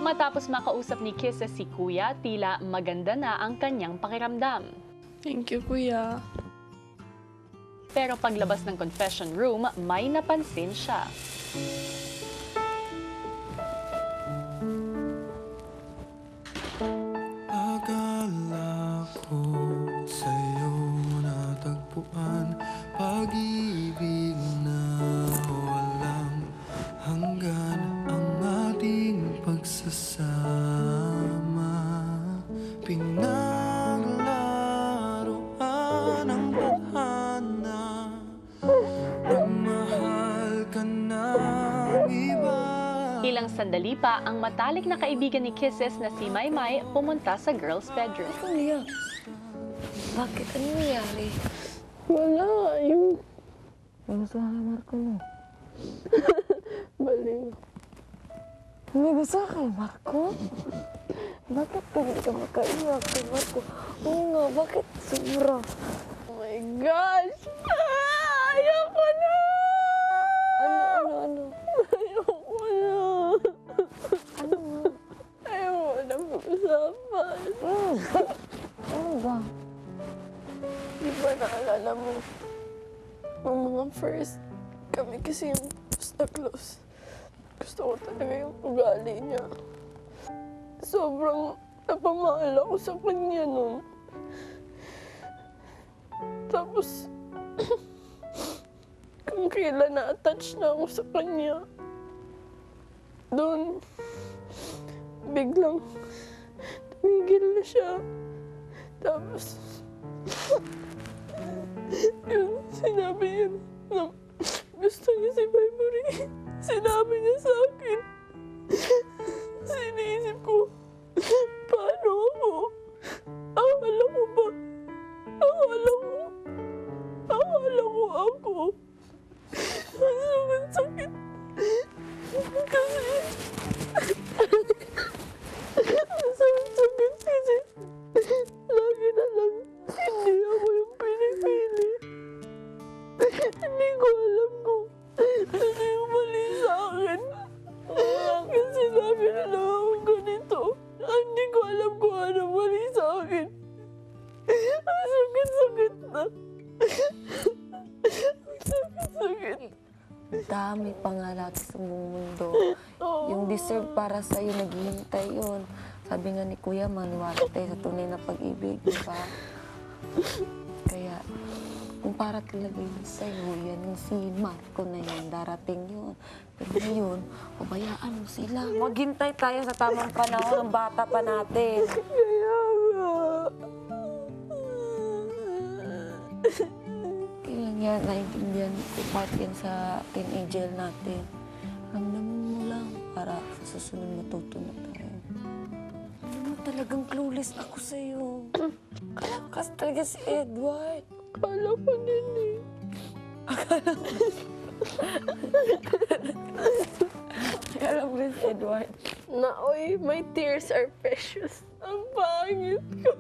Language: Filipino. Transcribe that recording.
Matapos makausap ni Kisses si Kuya, tila maganda na ang kanyang pakiramdam. Thank you, Kuya. Pero paglabas ng confession room, may napansin siya. Akala ko sa'yo natagpuan pag-ibig na walang hanggan ang ating pagsasama. Pinaglaruan ang tadhana, nagmahal ka ng iba. Ilang sandali pa, ang matalik na kaibigan ni Kisses na si Maymay pumunta sa girls' bedroom. Kuya, bakit? Ano nangyari? Wala, yung Ano sa Marco mo? baliw. May gusto ka kay Marco? Bakit ka hindi ka makaiyak kay Marco? Oo nga, bakit sobra? Oh my gosh! Ayoko na! Ano? Ayoko na! Ano nga? Ayoko na pag-usapan. Ano ba? Di ba naalala mo? Nung mga first, kami kasi yung close na close. Gusto ko talaga yung ugali niya. Sobrang napamahal ako sa kanya nun. Tapos, kung kailan na-attach na ako sa kanya, doon, biglang tumigil na siya. Tapos, yung sinabi niya na gusto niya si Memory, sinabi niya sa akin. Siniisip ko, paano ako? Akala ko ba? Akala ko ako. Ang sakit. Kasi, ang sakit kasi, lagi na lang, hindi ako yung pinipili. Hindi ko alam kung ano yung mali sa akin. Kasi lagi na lang ako ganito. Hindi ko alam kung ano mali sa akin. Ang sakit-sakit na. Ang sakit-sakit. Dami pangarap sa buong mundo. Oo. Yung deserve para sa'yo, naghihintay yun. Sabi nga ni Kuya, maniwala tayo sa tunay na pag-ibig, di ba? Kaya, kung para talaga yun sa'yo, yan yung si Marco na yun, darating yun. Pero ngayon, pabayaan mo sila. Maghintay tayo sa tamang panahon ng bata pa natin. Kaya nga. Kailan yan, naiintindihan ko part yan sa teenager natin. Ramdaman mo lang para sa susunod matuto na tayo. Alam mo, talagang clueless ako sa'yo. Kalakas talaga si Edward. Akala ko din eh. Alam mo rin si Edward. Naoy, my tears are precious. Ang pangit ko.